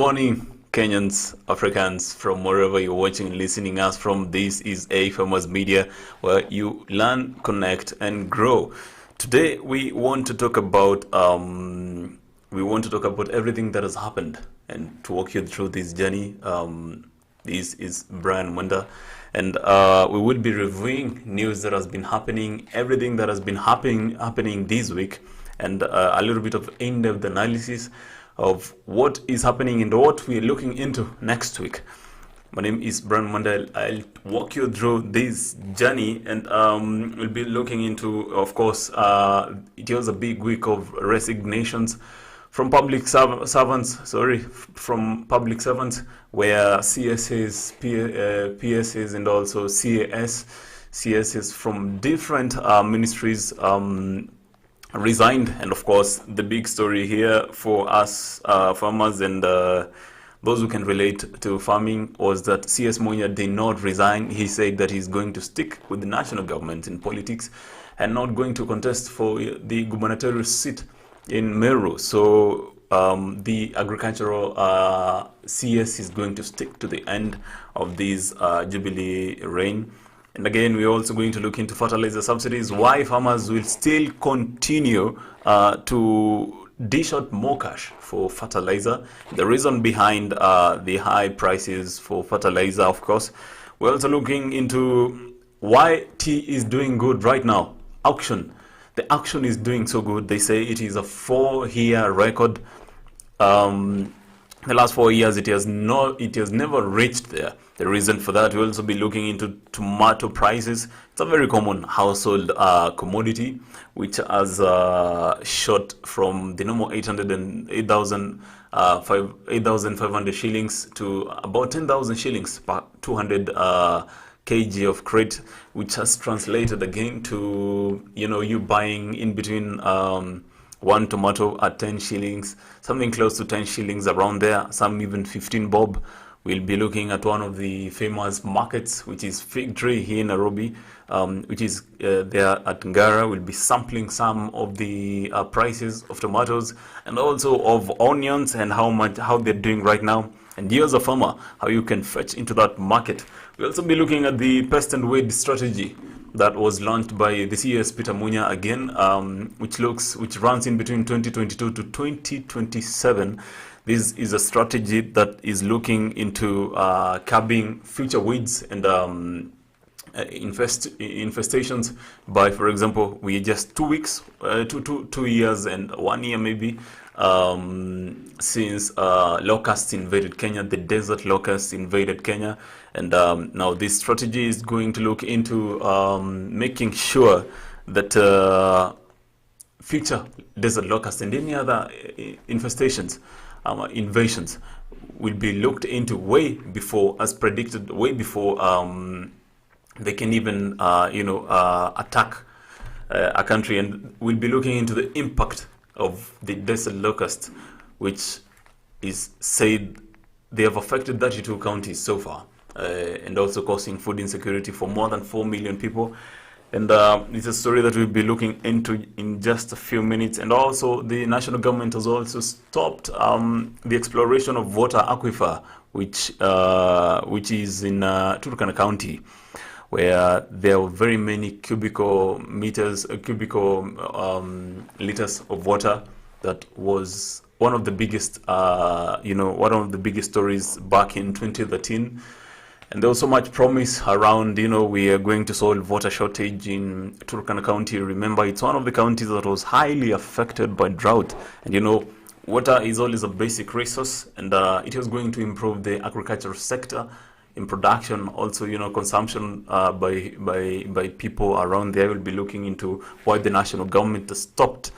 morning, Kenyans, Africans, from wherever you're watching and listening us from. This is Earthworms Media, where you learn, connect, and grow. Today, we want to talk about everything that has happened, and to walk you through this journey. This is Brian Mwenda, and we will be reviewing news that has been happening, everything that has been happening this week, and a little bit of in-depth analysis of what is happening and what we're looking into next week. My name is Brian Mwenda. I'll walk you through this journey, and we'll be looking into, of course, it was a big week of resignations from public servants, where CSs, PSs, and also CSs from different ministries resigned. And of course, the big story here for us farmers and those who can relate to farming was that CS Munya did not resign. He said that he's going to stick with the national government in politics and not going to contest for the gubernatorial seat in Meru. So the agricultural CS is going to stick to the end of this Jubilee reign. And again, we're also going to look into fertilizer subsidies, why farmers will still continue to dish out more cash for fertilizer, the reason behind the high prices for fertilizer, of course. We're also looking into why tea is doing good right now. Auction. The auction is doing so good. They say it is a 4-year record. The last 4 years, it has never reached there. The reason for that, we'll also be looking into tomato prices. It's a very common household commodity, which has shot from the normal 8,500 shillings to about 10,000 shillings per 200 kg of crate, which has translated again to, you buying in between one tomato at 10 shillings, something close to 10 shillings around there, some even 15 bob. We'll be looking at one of the famous markets, which is Fig Tree here in Nairobi, which is there at Ngara. We'll be sampling some of the prices of tomatoes and also of onions and how they're doing right now. And you as a farmer, how you can fetch into that market. We'll also be looking at the pest and weed strategy that was launched by the CS Peter Munya again, which runs in between 2022 to 2027. This is a strategy that is looking into curbing future weeds and infestations by, for example, we just 2 weeks, 2 years and 1 year maybe since locusts invaded Kenya, the desert locusts invaded Kenya. And now this strategy is going to look into making sure that future desert locusts and any other infestations, invasions will be looked into way before, as predicted, way before they can even attack a country. And we'll be looking into the impact of the desert locust, which is said they have affected 32 counties so far, and also causing food insecurity for more than 4 million people. And it's a story that we'll be looking into in just a few minutes. And also, the national government has also stopped the exploration of water aquifer, which is in Turkana County, where there are very many cubical liters of water. That was one of the biggest, stories back in 2013. And there was so much promise around, we are going to solve water shortage in Turkana County. Remember, it's one of the counties that was highly affected by drought. And, water is always a basic resource, and it was going to improve the agricultural sector in production, also, consumption by people around there. We'll be looking into why the national government has stopped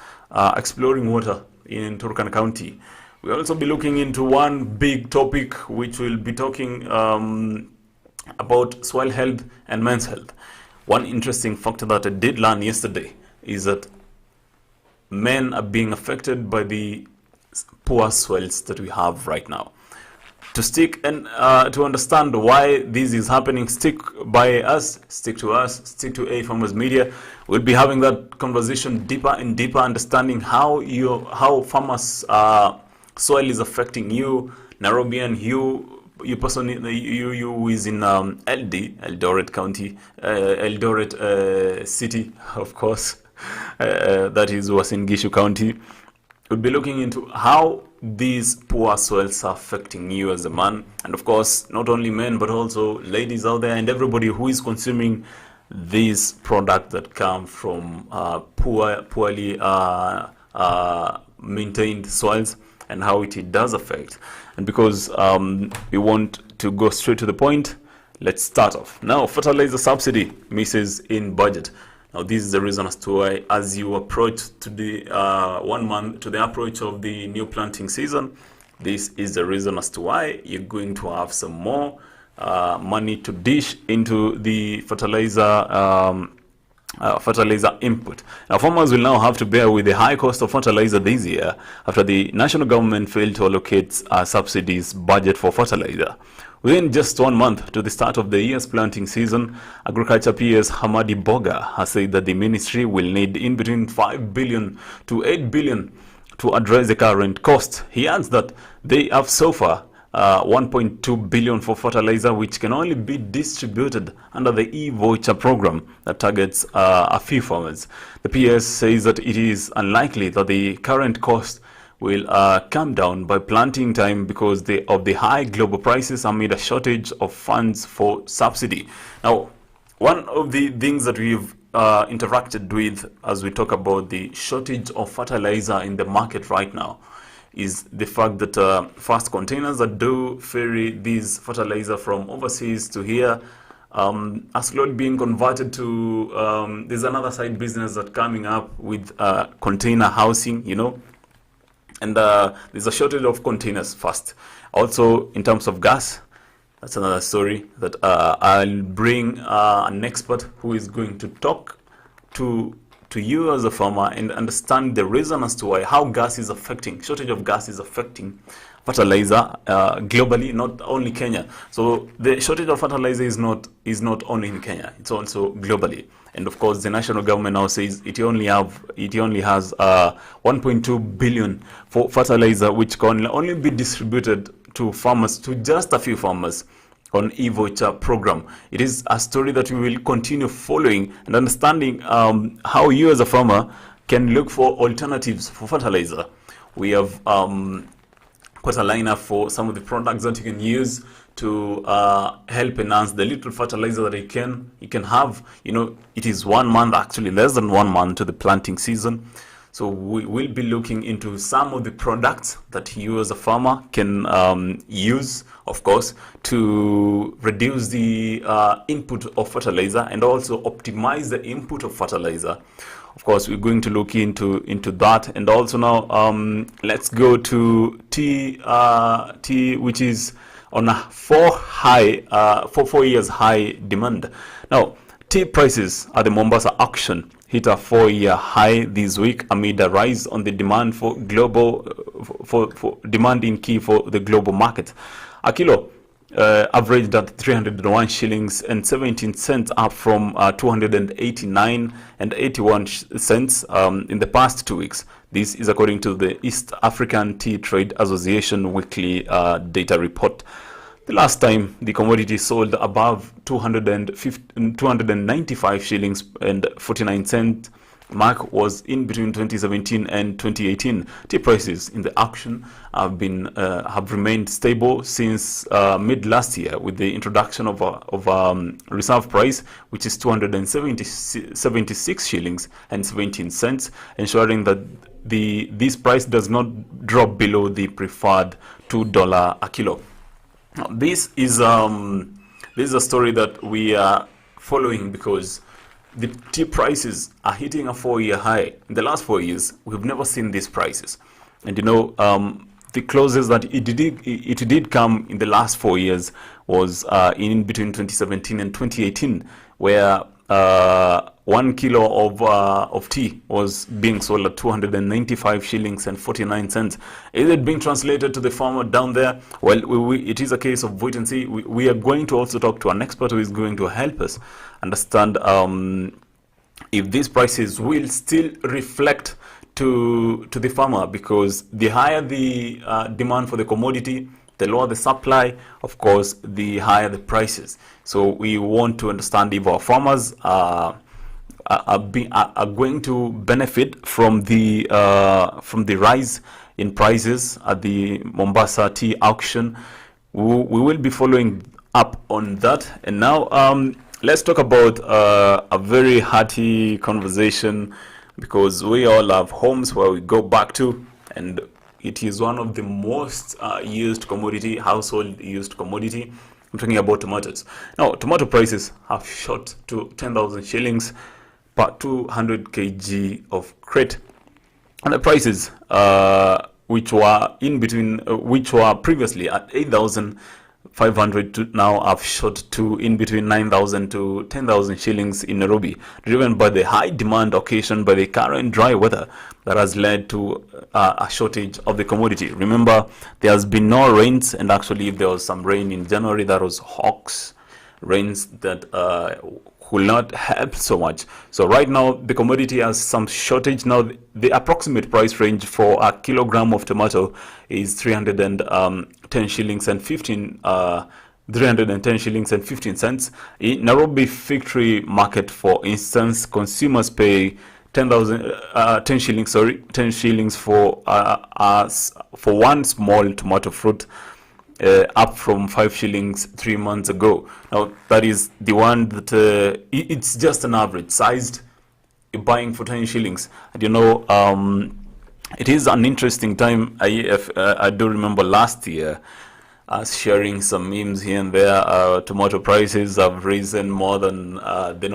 exploring water in Turkana County. We'll also be looking into one big topic, which we'll be talking about soil health and men's health. One interesting factor that I did learn yesterday is that men are being affected by the poor soils that we have right now. To stick and to understand why this is happening, stick by us, stick to Earthworms Media. We'll be having that conversation deeper and deeper, understanding how farmers soil is affecting you Nairobian, you person, you who is in LD, Eldoret County, Eldoret City, of course, that is Uasin Gishu County, would be looking into how these poor soils are affecting you as a man, and of course, not only men but also ladies out there and everybody who is consuming these products that come from poorly maintained soils, and how it does affect. And because we want to go straight to the point, let's start off. Now, fertilizer subsidy misses in budget. Now, this is the reason as to why, as you approach to the 1 month to the approach of the new planting season, this is the reason as to why you're going to have some more money to dish into the fertilizer input. Now, farmers will now have to bear with the high cost of fertilizer this year after the national government failed to allocate subsidies budget for fertilizer. Within just 1 month to the start of the year's planting season, Agriculture PS Hamadi Boga has said that the ministry will need in between 5 billion to 8 billion to address the current cost. He adds that they have so far 1.2 billion for fertilizer, which can only be distributed under the e-voucher program that targets a few farmers. The PS says that it is unlikely that the current cost will come down by planting time because of the high global prices amid a shortage of funds for subsidy. Now, one of the things that we've interacted with as we talk about the shortage of fertilizer in the market right now is the fact that fast containers that do ferry these fertilizer from overseas to here are slowly being converted to, there's another side business that coming up with container housing, you know, and there's a shortage of containers first. Also, in terms of gas, that's another story that I'll bring an expert who is going to talk to you as a farmer and understand the reason as to why, how gas is affecting, shortage of gas is affecting fertilizer globally, not only Kenya. So the shortage of fertilizer is not only in Kenya, it's also globally. And of course, the national government now says it only has 1.2 billion for fertilizer, which can only be distributed to farmers, to just a few farmers on e-voucher program. It is a story that we will continue following and understanding how you as a farmer can look for alternatives for fertilizer. We have quite a lineup for some of the products that you can use to help enhance the little fertilizer that you can have. You know, it is 1 month, actually less than 1 month to the planting season. So we will be looking into some of the products that you as a farmer can use, of course, to reduce the input of fertilizer and also optimize the input of fertilizer. Of course, we're going to look into that. And also now, let's go to tea, which is on a 4 years high demand. Now, tea prices at the Mombasa auction hit a 4-year high this week amid a rise on the demand for demand in key for the global market. A kilo averaged at 301 shillings and 17 cents, up from 289 and 81 cents in the past 2 weeks. This is according to the East African Tea Trade Association weekly data report. The last time the commodity sold above 295 shillings and 49 cents mark was in between 2017 and 2018. Tea prices in the auction have remained stable since mid last year, with the introduction of reserve price, which is 276 shillings and 17 cents, ensuring that this price does not drop below the preferred $2 a kilo. Now, this is a story that we are following because the tea prices are hitting a 4-year high. In the last 4 years, we've never seen these prices. And you know, the closest that it did come in the last 4 years was in between 2017 and 2018, where 1 kilo of tea was being sold at 295 shillings and 49 cents. Is it being translated to the farmer down there? Well, it is a case of wait and see. We are going to also talk to an expert who is going to help us understand if these prices will still reflect to the farmer, because the higher the demand for the commodity, The lower the supply, of course, the higher the prices. So we want to understand if our farmers are going to benefit from the rise in prices at the Mombasa tea auction. We will be following up on that. And now let's talk about a very hearty conversation, because we all have homes where we go back to, and it is one of the most used commodity, household used commodity. I'm talking about tomatoes. Now, tomato prices have shot to 10,000 shillings per 200 kg of crate, and the prices which were previously at 8,500 to now have shot to in between 9,000 to 10,000 shillings in Nairobi, driven by the high demand occasioned by the current dry weather that has led to a shortage of the commodity. Remember, there has been no rains, and actually if there was some rain in January, that was hawks rains that will not help so much. So right now the commodity has some shortage. Now the approximate price range for a kilogram of tomato is 310 shillings and 310 shillings and 15 cents. In Nairobi Factory Market, for instance, consumers pay 10 shillings for one small tomato fruit, up from 5 shillings 3 months ago. Now that is the one that it's just an average sized, buying for 10 shillings. And it is an interesting time. I do remember last year sharing some memes here and there. Tomato prices have risen more than the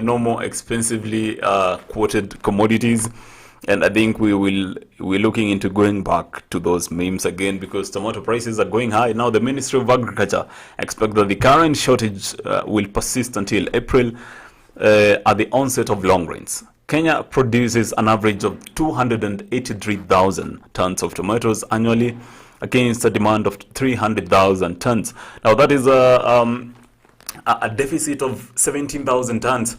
normal expensively quoted commodities. And I think we're looking into going back to those memes again, because tomato prices are going high. Now the Ministry of Agriculture expects that the current shortage will persist until April at the onset of long rains. Kenya produces an average of 283,000 tons of tomatoes annually, against a demand of 300,000 tons. Now that is a deficit of 17,000 tons.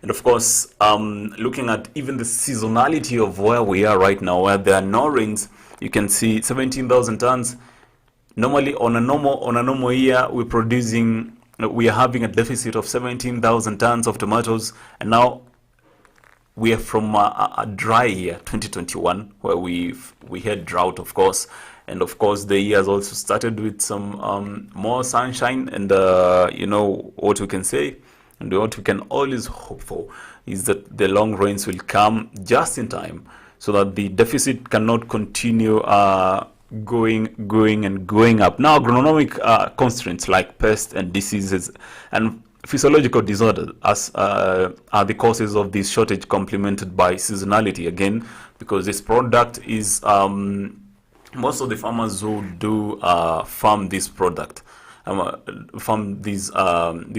And of course, looking at even the seasonality of where we are right now, where there are no rains, you can see 17,000 tons. Normally, on a normal year, we are having a deficit of 17,000 tons of tomatoes, and now we are from a dry year, 2021, where we had drought, of course. And of course, the year has also started with some more sunshine, and what we can say, and what we can always hope for, is that the long rains will come just in time, so that the deficit cannot continue going up. Now, agronomic constraints like pests and diseases and physiological disorders are the causes of this shortage, complemented by seasonality again, because this product is most of the farmers who do farm this product, from this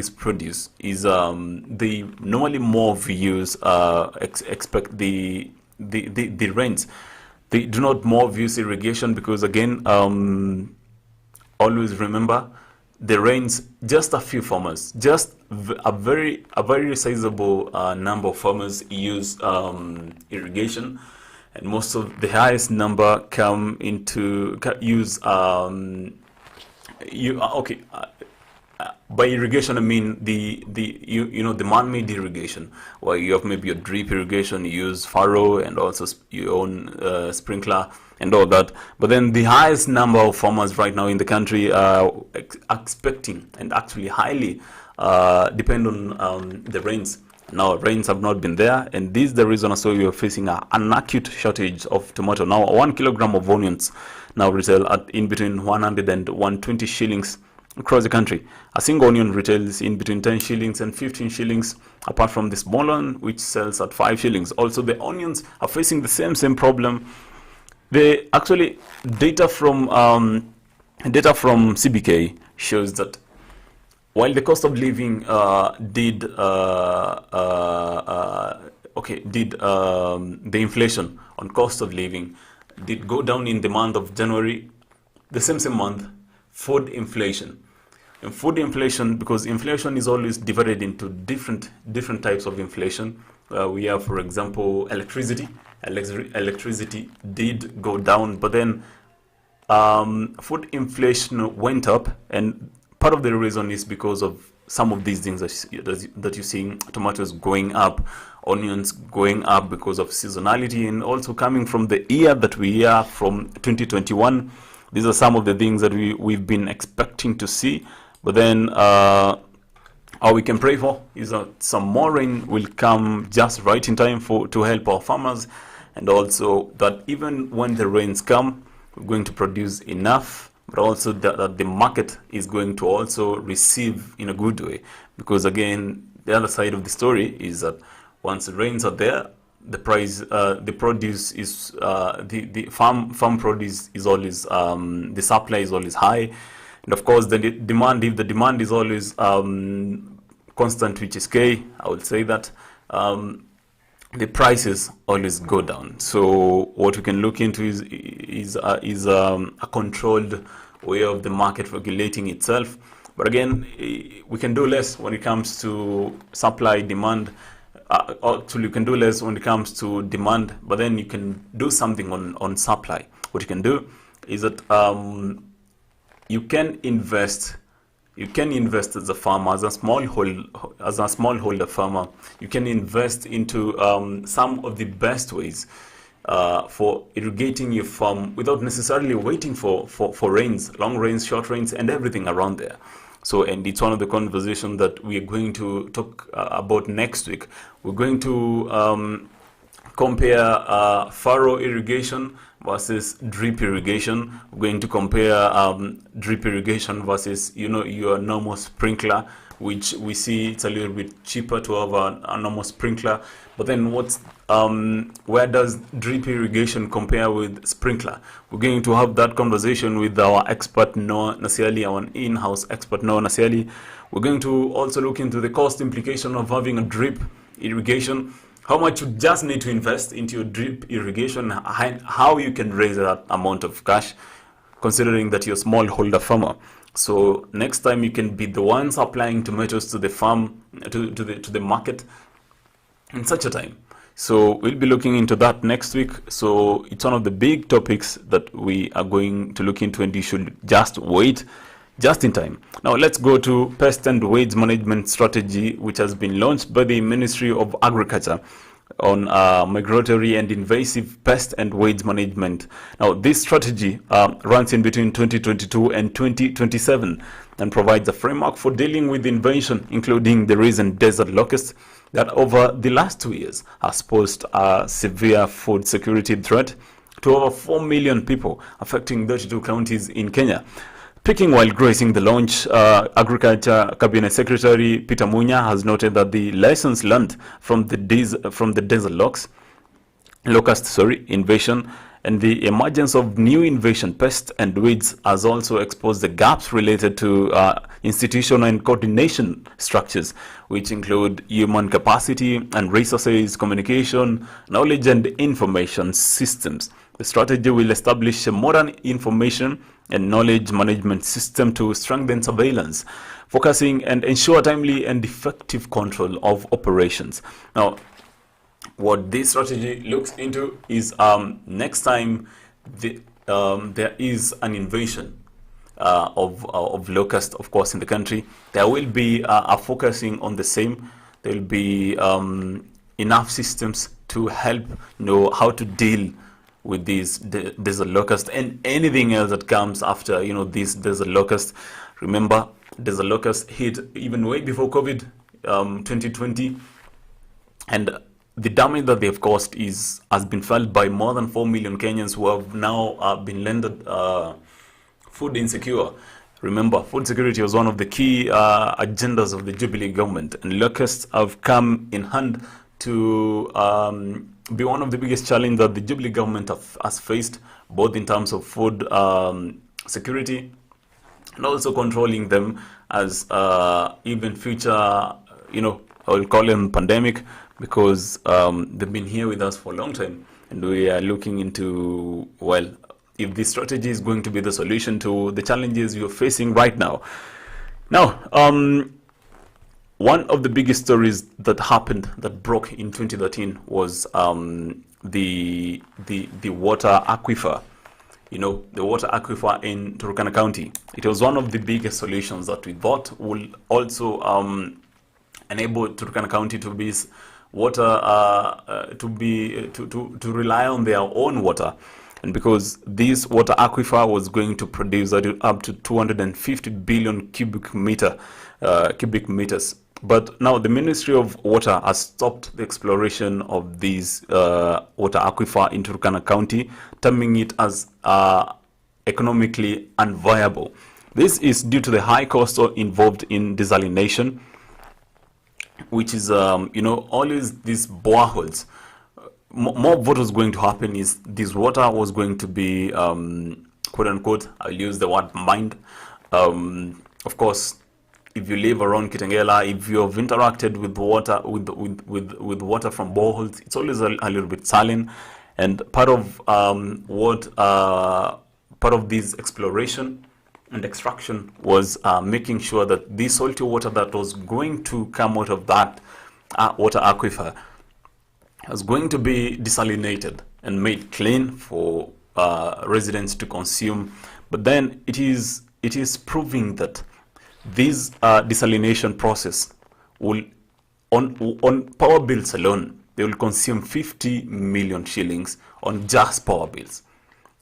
produce, is they normally more views expect the rains. They do not more views irrigation, because again, always remember, the rains, just a few farmers, just a very sizable number of farmers use irrigation, and most of the highest number come into use by irrigation I mean the man-made irrigation, where you have maybe a drip irrigation, you use furrow, and also your own sprinkler and all that. But then the highest number of farmers right now in the country are expecting and actually highly depend on the rains. Now rains have not been there, and this is the reason also we are facing an acute shortage of tomato. Now 1 kilogram of onions now retail at in between 100 and 120 shillings across the country. A single onion retails in between 10 shillings and 15 shillings, apart from the small one, which sells at 5 shillings. Also, the onions are facing the same problem. They actually, data from CBK shows that while the cost of living the inflation on cost of living did go down in the month of January, the same month, food inflation. And food inflation, because inflation is always divided into different types of inflation. We have, for example, electricity. Electricity did go down, but then food inflation went up, and part of the reason is because of some of these things that you're seeing: tomatoes going up, onions going up because of seasonality, and also coming from the year that we are from 2021. These are some of the things that we've been expecting to see, but then all we can pray for is that some more rain will come just right in time to help our farmers, and also that even when the rains come, we're going to produce enough, but also that the market is going to also receive in a good way. Because again, the other side of the story is that once the rains are there, the price, the produce is, the farm produce is always, the supply is always high. And of course, the demand, if the demand is always constant, which is K, I would say that the prices always go down. So what we can look into is a controlled way of the market regulating itself. But again, we can do less when it comes to supply, demand. Actually, you can do less when it comes to demand, but then you can do something on supply. What you can do is that you can invest as a farmer, as a smallholder farmer. You can invest into some of the best ways for irrigating your farm without necessarily waiting for rains, long rains, short rains, and everything around there. So, and it's one of the conversations that we are going to talk about next week. We're going to compare furrow irrigation versus drip irrigation. We're going to compare drip irrigation versus, your normal sprinkler, which we see it's a little bit cheaper to have a normal sprinkler. But then where does drip irrigation compare with sprinkler? We're going to have that conversation with our expert Noah Nasiali, our in-house expert Noah Nasiali. We're going to also look into the cost implication of having a drip irrigation, how much you just need to invest into your drip irrigation, how you can raise that amount of cash, considering that you're a smallholder farmer. So next time you can be the one supplying tomatoes to the farm, to the market in such a time. So we'll be looking into that next week. So it's one of the big topics that we are going to look into, and you should just wait just in time. Now let's go to pest and weeds management strategy, which has been launched by the Ministry of Agriculture on migratory and invasive pest and weeds management. Now this strategy runs in between 2022 and 2027 and provides a framework for dealing with invasion, including the recent desert locust that over the last 2 years has posed a severe food security threat to over 4 million people, affecting 32 counties in Kenya. Speaking while gracing the launch, Agriculture Cabinet Secretary Peter Munya has noted that the lessons learned from the desert locust invasion and the emergence of new invasion pests and weeds has also exposed the gaps related to institutional and coordination structures, which include human capacity and resources, communication, knowledge and information systems. The strategy will establish a modern information and knowledge management system to strengthen surveillance, focusing and ensure timely and effective control of operations. Now, what this strategy looks into is next time there is an invasion of locust, of course, in the country, there will be a focusing on the same. There will be enough systems to help how to deal with these desert locust and anything else that comes after these desert locust. Remember, desert locust hit even way before COVID 2020, and the damage that they've caused has been felt by more than 4 million Kenyans who have now been rendered food insecure. Remember, food security was one of the key agendas of the Jubilee government, and locusts have come in hand to be one of the biggest challenges that the Jubilee government has faced, both in terms of food security and also controlling them as even future, I will call them pandemic, because they've been here with us for a long time, and we are looking into, well, if this strategy is going to be the solution to the challenges you're facing right now. Now, one of the biggest stories that happened, that broke in 2013, was the water aquifer the water aquifer in Turkana County. It was one of the biggest solutions that we thought will also enable Turkana County to be water to rely on their own water. And because this water aquifer was going to produce up to 250 billion cubic meters. But now the Ministry of Water has stopped the exploration of these water aquifer in Turkana County, terming it as economically unviable. This is due to the high cost involved in desalination, which is always these boreholes. More what was going to happen is this water was going to be quote unquote, I'll use the word mined. Of course, if you live around Kitengela, if you have interacted with water with water from boreholes, it's always a little bit saline. And part of part of this exploration and extraction was making sure that the salty water that was going to come out of that water aquifer was going to be desalinated and made clean for residents to consume. But then it is proving that this desalination process will, on power bills alone, they will consume 50 million shillings on just power bills.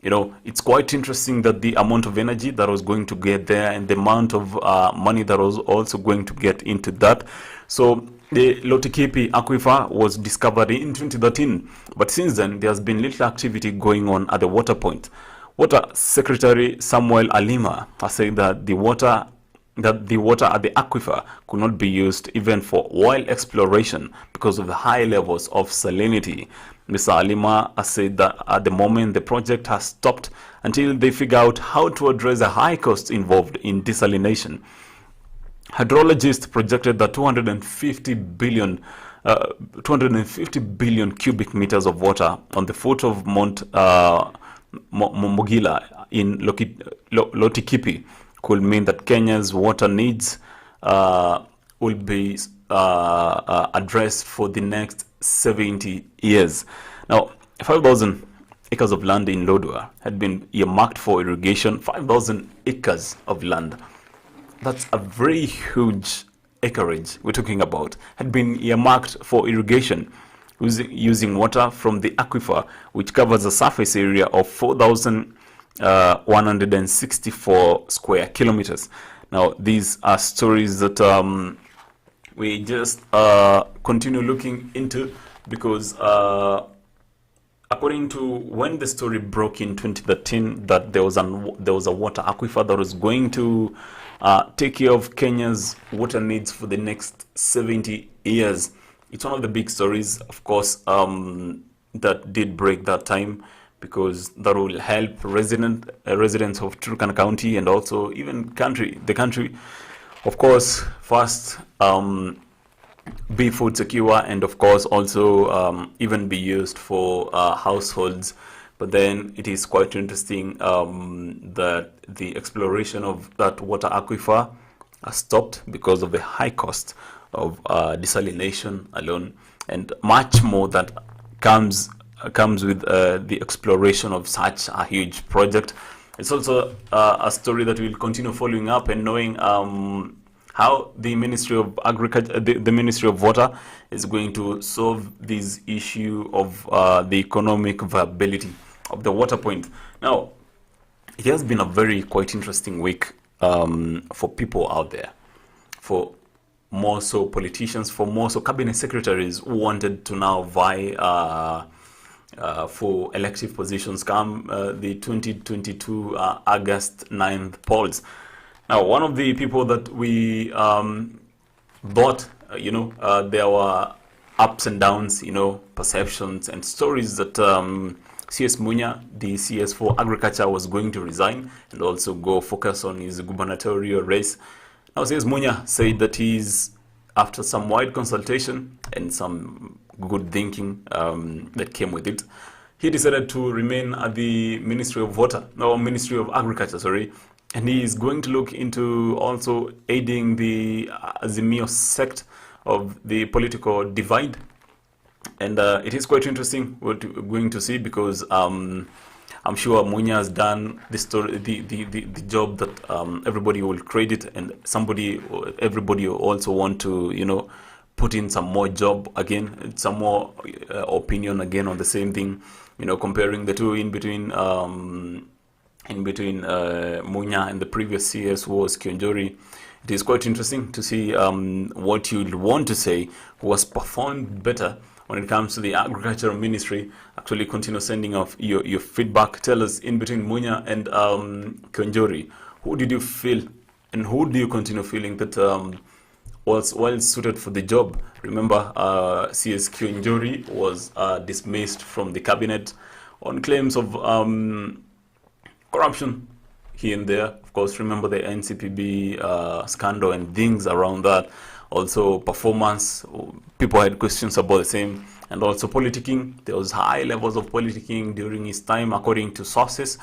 It's quite interesting that the amount of energy that was going to get there and the amount of money that was also going to get into that. So the Lotu Kp Aquifer was discovered in 2013, but since then there has been little activity going on at the water point. Water Secretary Samuel Alima has said that the water at the aquifer could not be used even for oil exploration because of the high levels of salinity. Mr. Alima has said that at the moment the project has stopped until they figure out how to address the high costs involved in desalination. Hydrologists projected that 250 billion cubic meters of water on the foot of Mount Mogila in Lotu Kp could mean that Kenya's water needs will be addressed for the next 70 years. Now, 5,000 acres of land in Lodwar had been earmarked for irrigation. 5,000 acres of land. That's a very huge acreage we're talking about, had been earmarked for irrigation using water from the aquifer, which covers a surface area of 4,164 square kilometers. Now, these are stories that we just continue looking into because according to when the story broke in 2013 that there was a water aquifer that was going to take care of Kenya's water needs for the next 70 years. It's one of the big stories, of course, that did break that time, because that will help residents of Turkana County and also even the country, of course, first be food secure, and of course also even be used for households. But then it is quite interesting that the exploration of that water aquifer has stopped because of the high cost of desalination alone, and much more that comes with the exploration of such a huge project. It's also a story that we'll continue following up and knowing how the Ministry of Agriculture, the Ministry of Water, is going to solve this issue of the economic viability of the water point. Now, it has been a very quite interesting week for people out there, for more so politicians, for more so cabinet secretaries who wanted to now vie for elective positions come the 2022 August 9th polls. Now, one of the people that we thought, there were ups and downs, perceptions and stories that CS Munya, the CS for Agriculture, was going to resign and also go focus on his gubernatorial race. Now, CS Munya said that he's, after some wide consultation and some good thinking that came with it, he decided to remain at the Ministry of Agriculture, sorry. And he is going to look into also aiding the Azimio sect of the political divide. And it is quite interesting what we're going to see, because I'm sure Munya has done the story, the job that everybody will credit, and everybody also want to, put in some more job again, some more opinion again on the same thing, comparing the two in between Munya and the previous CS, who was Kionjori. It is quite interesting to see what you'd want to say who has performed better when it comes to the agricultural ministry. Actually, continue sending off your feedback. Tell us, in between Munya and Kionjori, who did you feel, and who do you continue feeling that was well suited for the job? Remember, CS Kionjori was dismissed from the cabinet on claims of corruption here and there. Of course, remember the NCPB scandal and things around that. Also, performance, people had questions about the same. And also politicking. There was high levels of politicking during his time, according to sources.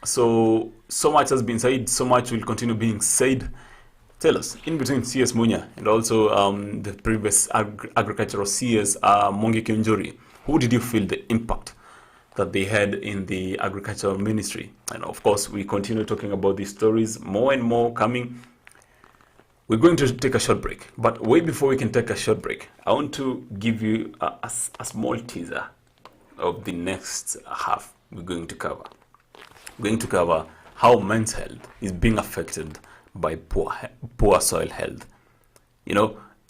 So much has been said, so much will continue being said. Tell us, in between CS Munya and also the previous agricultural CS, Mongi Kionjori, who did you feel the impact that they had in the agricultural ministry? And of course, we continue talking about these stories, more and more coming. We're going to take a short break, but way before we can take a short break, I want to give you a small teaser of the next half we're going to cover. We're going to cover how men's health is being affected by poor soil health.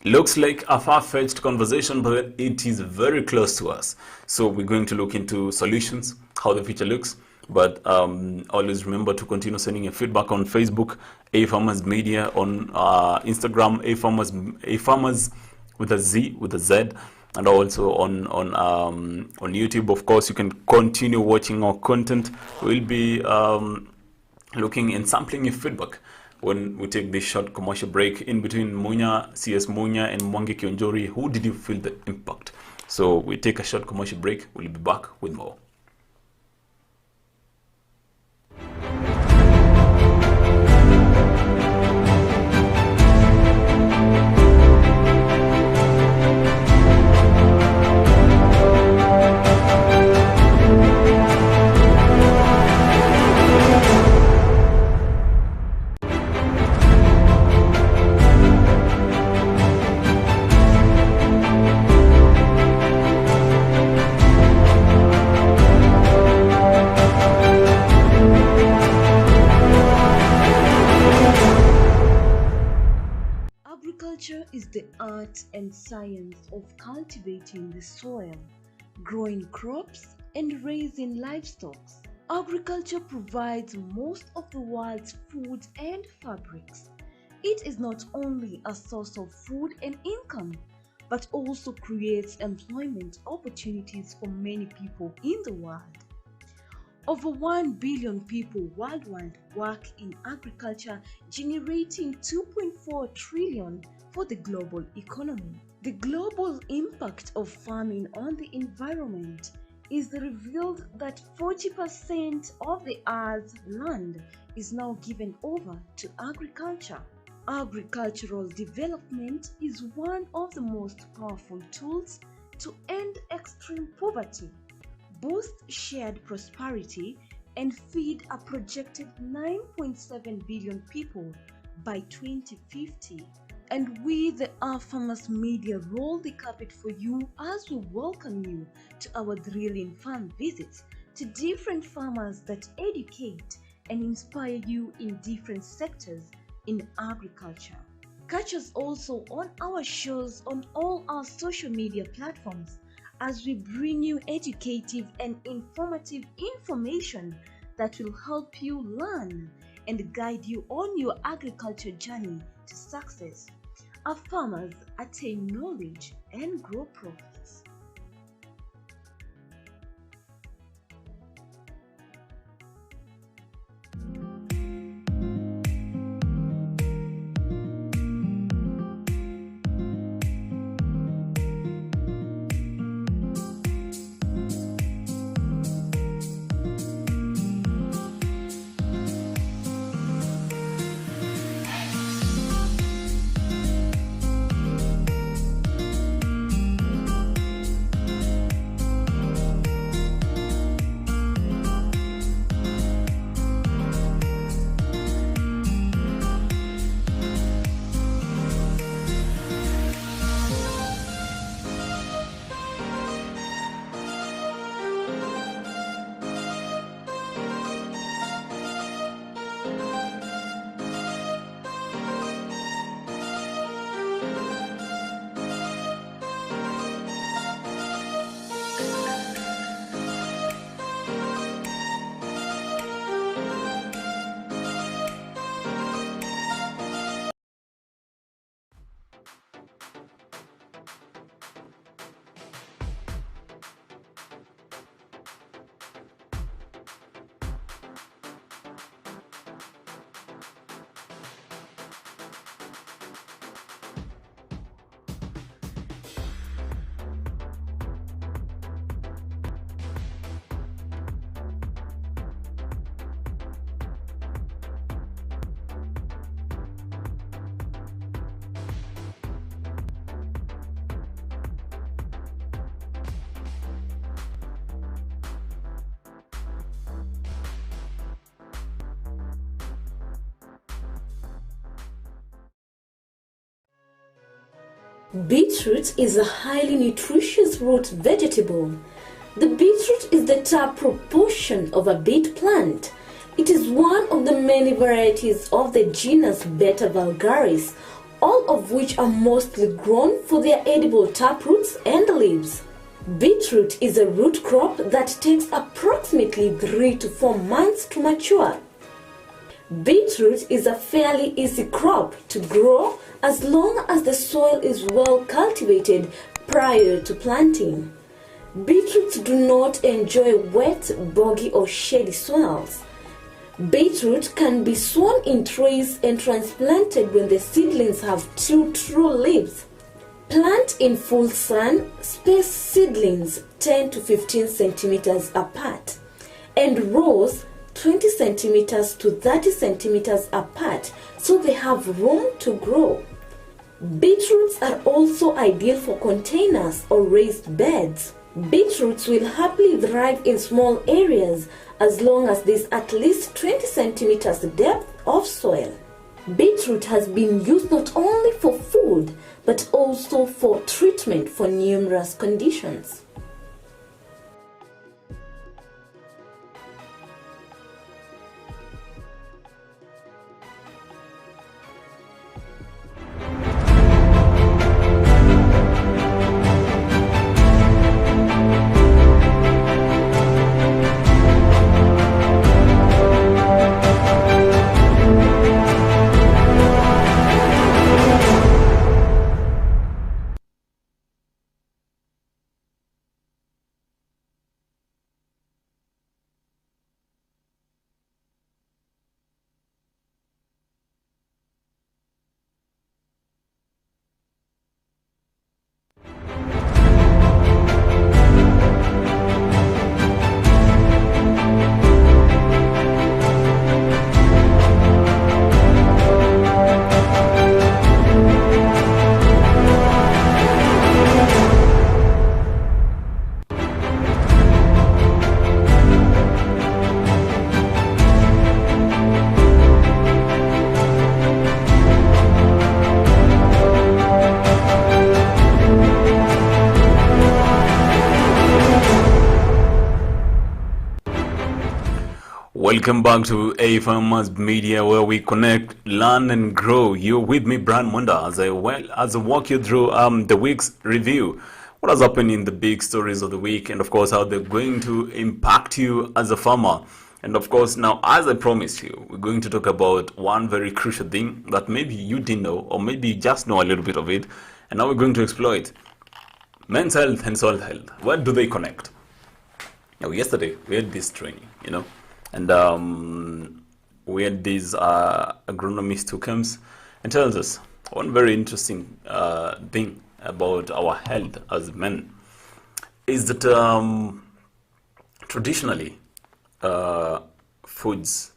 Looks like a far-fetched conversation, but it is very close to us. So we're going to look into solutions, how the future looks. But always remember to continue sending your feedback on Facebook, A Farmers Media, on Instagram, A Farmers with a Z, and also on YouTube. Of course, you can continue watching our content. We'll be looking and sampling your feedback when we take this short commercial break. In between CS Munya and Mwangi Kionjori, who did you feel the impact? So we take a short commercial break. We'll be back with more. Agriculture is the art and science of cultivating the soil, growing crops, and raising livestock. Agriculture provides most of the world's food and fabrics. It is not only a source of food and income, but also creates employment opportunities for many people in the world. Over 1 billion people worldwide work in agriculture, generating 2.4 trillion for the global economy. The global impact of farming on the environment is revealed that 40% of the Earth's land is now given over to agriculture. Agricultural development is one of the most powerful tools to end extreme poverty, boost shared prosperity, and feed a projected 9.7 billion people by 2050. And we, the Earth Farmers Media, roll the carpet for you as we welcome you to our thrilling farm visits to different farmers that educate and inspire you in different sectors in agriculture. Catch us also on our shows on all our social media platforms as we bring you educative and informative information that will help you learn and guide you on your agriculture journey to success. Our farmers attain knowledge and grow profits. Beetroot is a highly nutritious root vegetable. The beetroot is the top proportion of a beet plant. It is one of the many varieties of the genus Beta vulgaris, all of which are mostly grown for their edible taproots and leaves. Beetroot is a root crop that takes approximately 3 to 4 months to mature. Beetroot is a fairly easy crop to grow as long as the soil is well cultivated prior to planting. Beetroots do not enjoy wet, boggy or shady soils. Beetroot can be sown in trays and transplanted when the seedlings have 2 true leaves. Plant in full sun, space seedlings 10 to 15 centimeters apart, and rows 20 centimeters to 30 centimeters apart so they have room to grow. Beetroots are also ideal for containers or raised beds. Beetroots will happily thrive in small areas as long as there is at least 20 centimeters depth of soil. Beetroot has been used not only for food but also for treatment for numerous conditions. Welcome back to A Farmers Media, where we connect, learn, and grow. You're with me, Brian Munda, as I walk you through the week's review. What has happened in the big stories of the week, and of course, how they're going to impact you as a farmer. And of course, now, as I promised you, we're going to talk about one very crucial thing that maybe you didn't know, or maybe you just know a little bit of it, and now we're going to explore it. Men's health and soil health. Where do they connect? Now, yesterday, we had this training, and we had this agronomist who comes and tells us one very interesting thing about our health as men is that traditionally foods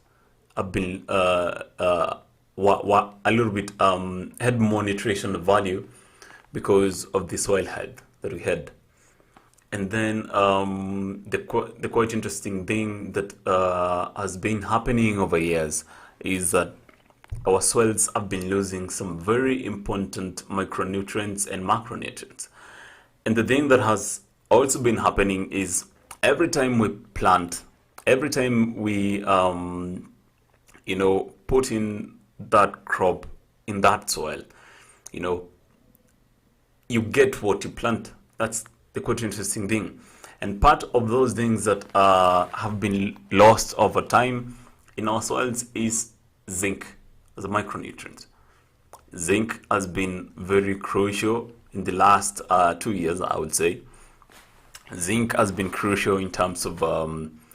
have been a little bit had more nutritional value because of the soil health that we had. And then the quite interesting thing that has been happening over years is that our soils have been losing some very important micronutrients and macronutrients. And the thing that has also been happening is every time we plant, every time we put in that crop in that soil, you get what you plant. That's the quite interesting thing. And part of those things that have been lost over time in our soils is zinc as a micronutrient. Zinc has been very crucial in the last 2 years, I would say. Zinc has been crucial in terms of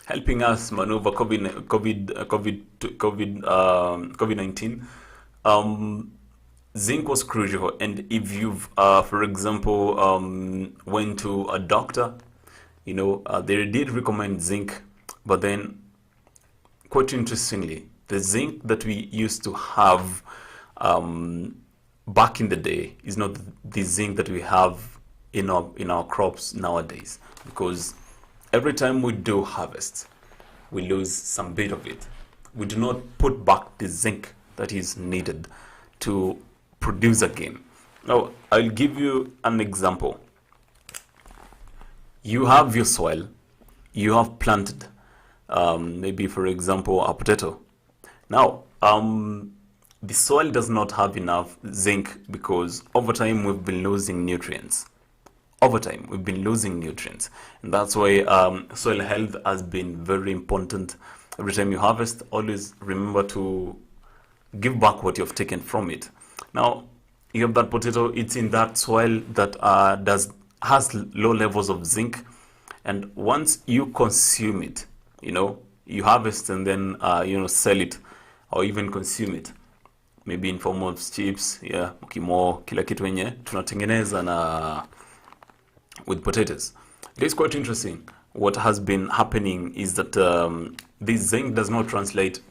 helping us maneuver COVID-19. Zinc was crucial, and if you've, for example, went to a doctor, they did recommend zinc, but then, quite interestingly, the zinc that we used to have back in the day is not the zinc that we have in our crops nowadays, because every time we do harvest, we lose some bit of it. We do not put back the zinc that is needed to produce again. Now, I'll give you an example. You have your soil, you have planted, maybe for example, a potato. Now, the soil does not have enough zinc because over time we've been losing nutrients. Over time, we've been losing nutrients, and that's why soil health has been very important. Every time you harvest, always remember to give back what you've taken from it. Now, you have that potato; it's in that soil that has low levels of zinc, and once you consume it, you harvest and then sell it or even consume it, maybe in form of chips, yeah, ukimo, kila kitu wenye tunatengeneza na with potatoes. It is quite interesting. What has been happening is that this zinc does not translate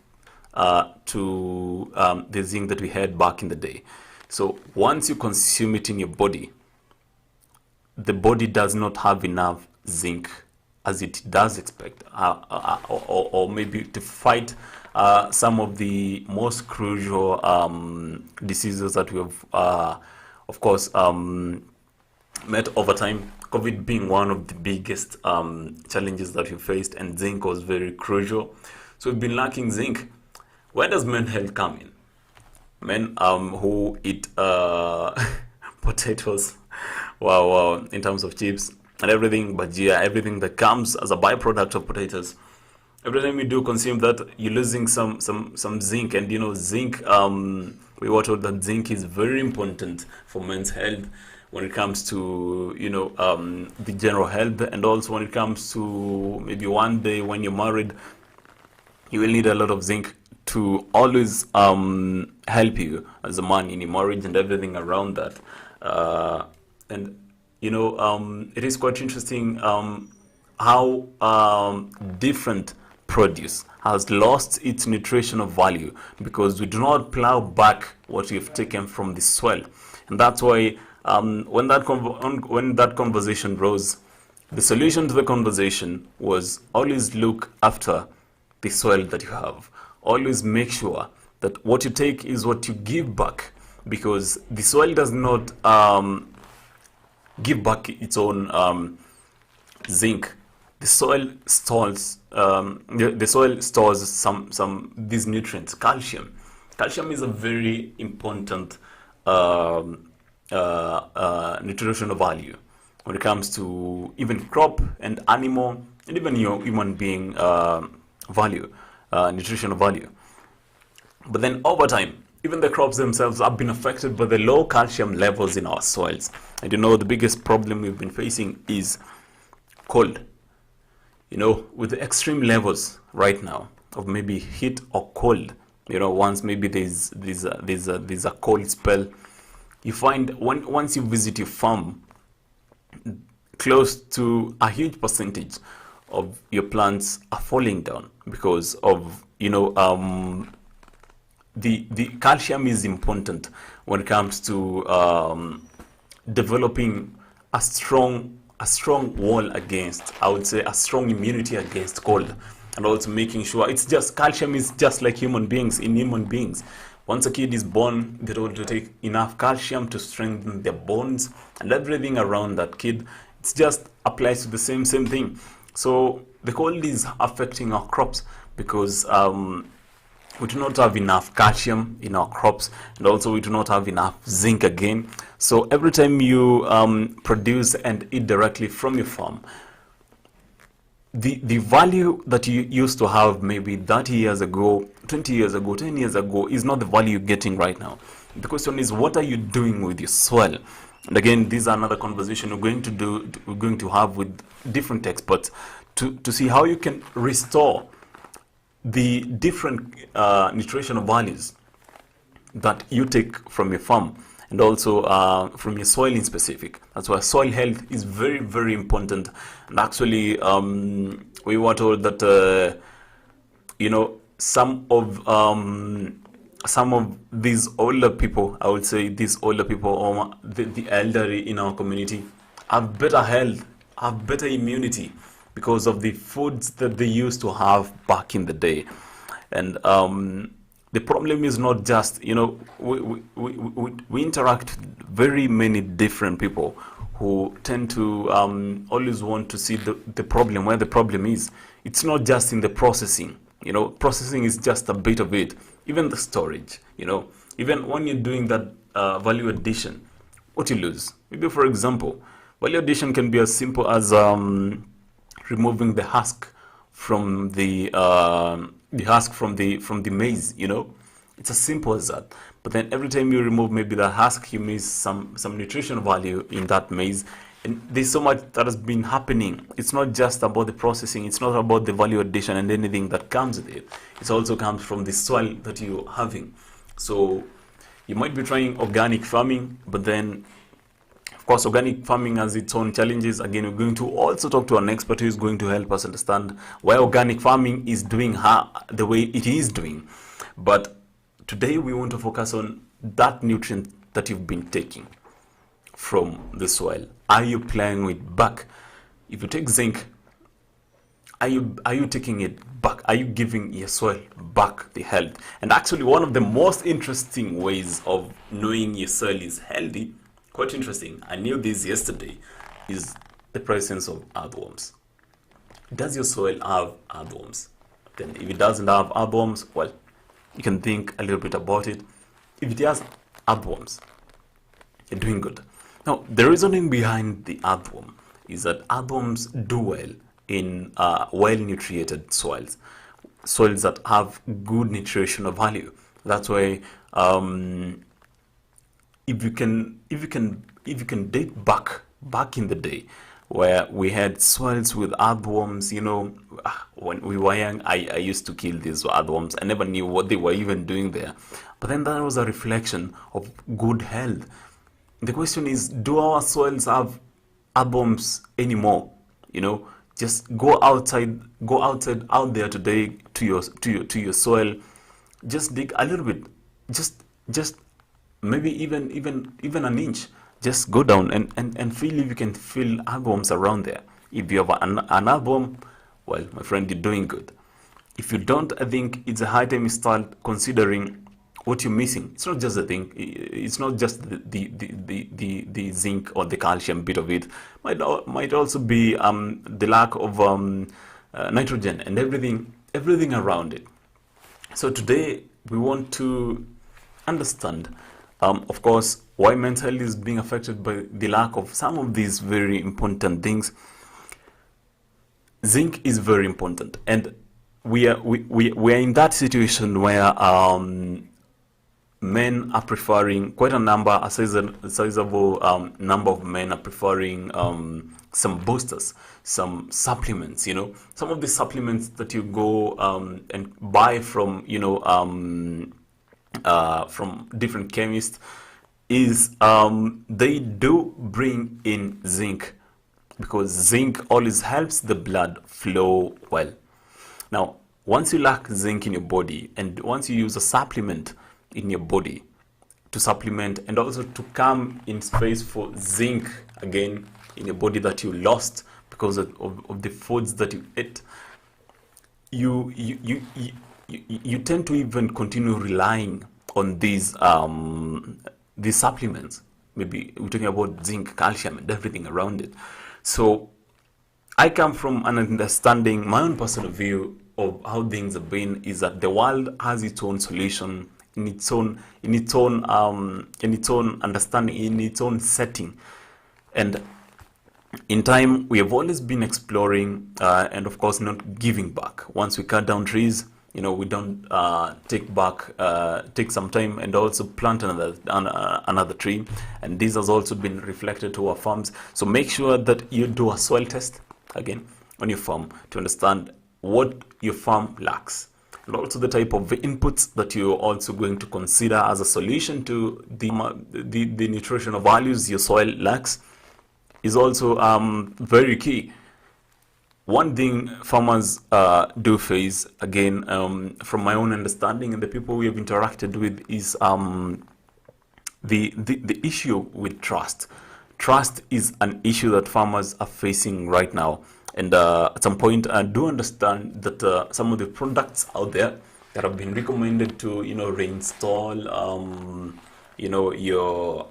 to the zinc that we had back in the day. So once you consume it in your body, the body does not have enough zinc as it does expect, or maybe to fight some of the most crucial diseases that we have, of course, met over time. COVID being one of the biggest challenges that we faced, and zinc was very crucial. So we've been lacking zinc. Where does men health come in? Men who eat potatoes, wow, in terms of chips and everything, bajia, everything that comes as a byproduct of potatoes. Every time you do consume that, you're losing some zinc, and zinc. We were told that zinc is very important for men's health when it comes to the general health, and also when it comes to maybe one day when you're married, you will need a lot of zinc to always help you as a man in your marriage and everything around that. And it is quite interesting how different produce has lost its nutritional value because we do not plow back what we've taken from the soil. And that's why when that conversation rose, the solution to the conversation was always look after the soil that you have. Always make sure that what you take is what you give back, because the soil does not give back its own zinc. The soil stores some these nutrients. Calcium is a very important nutritional value when it comes to even crop and animal and even your human being value, nutritional value. But then over time, even the crops themselves have been affected by the low calcium levels in our soils. And the biggest problem we've been facing is cold. With the extreme levels right now of maybe heat or cold, once maybe there's a cold spell, you find once you visit your farm, close to a huge percentage of your plants are falling down because of the calcium is important when it comes to developing a strong wall against, I would say, a strong immunity against cold, and also making sure calcium is just like human beings. Once a kid is born, they're told to take enough calcium to strengthen their bones and everything around that kid. It just applies to the same thing. So the cold is affecting our crops because we do not have enough calcium in our crops, and also we do not have enough zinc again. So every time you produce and eat directly from your farm, the value that you used to have maybe 30 years ago, 20 years ago, 10 years ago is not the value you're getting right now. The question is, what are you doing with your soil? And again, this is another conversation we're going to have with different experts to see how you can restore the different nutritional values that you take from your farm, and also from your soil in specific. That's why soil health is very, very important. And actually, we were told that some of these older people, I would say these older people, or the elderly in our community, have better health, have better immunity because of the foods that they used to have back in the day. And the problem is not just, we interact with very many different people who tend to always want to see the problem where the problem is. It's not just in the processing. Processing is just a bit of it. Even the storage, even when you're doing that value addition, what you lose. Maybe, for example, value addition can be as simple as removing the husk from the maize. It's as simple as that. But then every time you remove maybe the husk, you miss some nutritional value in that maize. And there's so much that has been happening. It's not just about the processing. It's not about the value addition and anything that comes with it. It also comes from the soil that you're having. So you might be trying organic farming, but then, of course, organic farming has its own challenges. Again, we're going to also talk to an expert who is going to help us understand why organic farming is doing the way it is doing. But today we want to focus on that nutrient that you've been taking from the soil. Are you playing with back? If you take zinc, are you taking it back? Are you giving your soil back the health? And actually, one of the most interesting ways of knowing your soil is healthy, quite interesting, I knew this yesterday, is the presence of earthworms. Does your soil have earthworms? Then if it doesn't have earthworms, well, you can think a little bit about it. If it has earthworms, you're doing good. Now, the reasoning behind the earthworm is that earthworms do well in well-nutrited soils that have good nutritional value. That's why if you can date back in the day where we had soils with earthworms, when we were young, I used to kill these earthworms. I never knew what they were even doing there. But then that was a reflection of good health. The question is, do our soils have earthworms anymore? Just go out there today to your soil. Just dig a little bit, just maybe even an inch. Just go down and feel if you can feel earthworms around there. If you have an earthworm, well, my friend, you're doing good. If you don't, I think it's a high time you start considering what you're missing. It's not just the thing. It's not just the zinc or the calcium bit of it. Might also be the lack of nitrogen and everything around it. So today we want to understand, of course, why mental health is being affected by the lack of some of these very important things. Zinc is very important, and we are in that situation where men are preferring a sizable number of men are preferring some boosters, some supplements. Some of the supplements that you go and buy from different chemists is they do bring in zinc, because zinc always helps the blood flow well. Now, once you lack zinc in your body, and once you use a supplement in your body to supplement and also to come in space for zinc again in your body that you lost because of the foods that you ate, you tend to even continue relying on these supplements. Maybe we're talking about zinc, calcium, and everything around it. So I come from an understanding, my own personal view of how things have been is that the world has its own solution in its own understanding, in its own setting. And in time, we have always been exploring and of course not giving back. Once we cut down trees, we don't take some time and also plant another tree. And this has also been reflected to our farms. So make sure that you do a soil test again on your farm to understand what your farm lacks, and also the type of inputs that you're also going to consider as a solution to the nutritional values your soil lacks is also very key. One thing farmers do face, again, from my own understanding and the people we have interacted with, is the issue with trust. Trust is an issue that farmers are facing right now. And at some point, I do understand that some of the products out there that have been recommended to, reinstall, your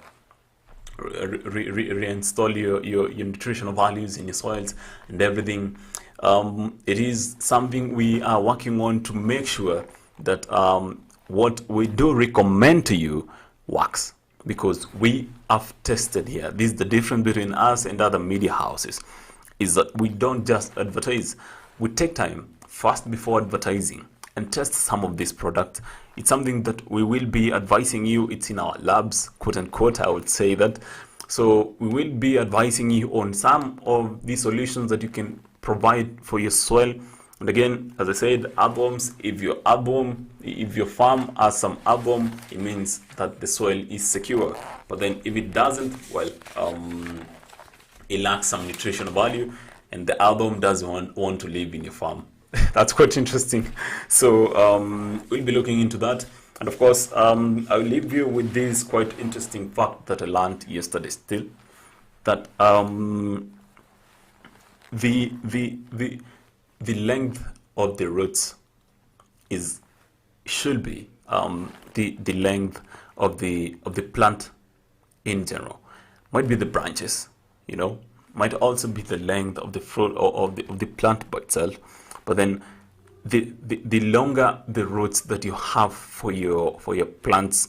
reinstall your nutritional values in your soils and everything. It is something we are working on to make sure that what we do recommend to you works, because we have tested here. This is the difference between us and other media houses, is that we don't just advertise. We take time first before advertising and test some of these products. It's something that we will be advising you. It's in our labs, quote unquote, I would say that. So we will be advising you on some of the solutions that you can provide for your soil. And again, as I said, earthworms, if your farm has some earthworm, it means that the soil is secure. But then if it doesn't, well, it lacks some nutritional value, and the earthworm doesn't want to live in your farm. That's quite interesting. So we'll be looking into that. And of course, I'll leave you with this quite interesting fact that I learned yesterday still, that the length of the roots should be the length of the plant in general. Might be the branches, might also be the length of the fruit or of the plant by itself. But then the longer the roots that you have for your plants,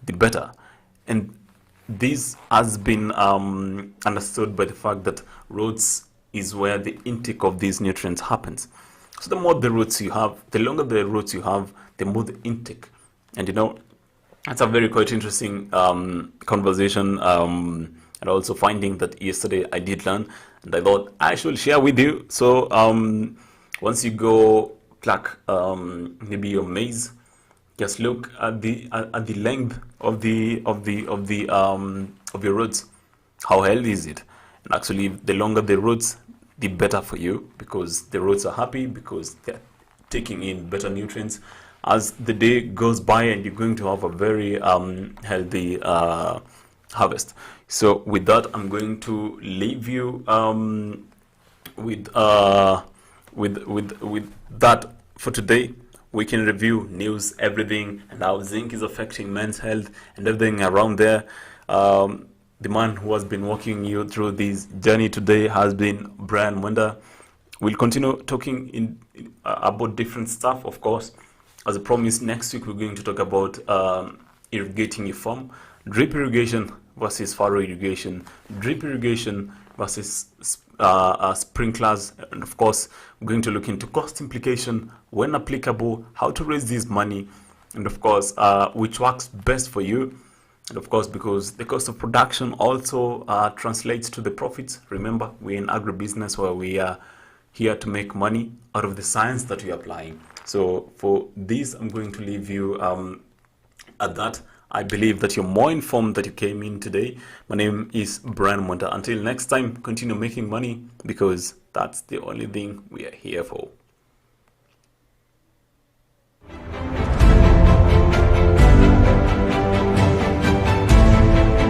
the better. And this has been understood by the fact that roots is where the intake of these nutrients happens. So the more the roots you have, the longer the roots you have, the more the intake. And that's a very quite interesting conversation, and also finding that yesterday I did learn, and I thought I should share with you. So once you go pluck maybe your maize, just look at the length of your roots. How healthy is it? And actually, the longer the roots, the better for you, because the roots are happy, because they're taking in better nutrients as the day goes by, and you're going to have a very healthy harvest. So with that, I'm going to leave you with that for today. We can review news, everything, and how zinc is affecting men's health and everything around there. The man who has been walking you through this journey today has been Brian Mwenda. We'll continue talking about different stuff, of course. As I promised, next week we're going to talk about irrigating your farm, drip irrigation versus furrow irrigation, drip irrigation versus sprinklers, and of course we're going to look into cost implication when applicable, how to raise this money, and of course which works best for you. And of course, because the cost of production also translates to the profits. Remember, we're in agribusiness where we are here to make money out of the science that we're applying. So for this, I'm going to leave you at that. I believe that you're more informed that you came in today. My name is Brian Mwenda. Until next time, continue making money, because that's the only thing we are here for.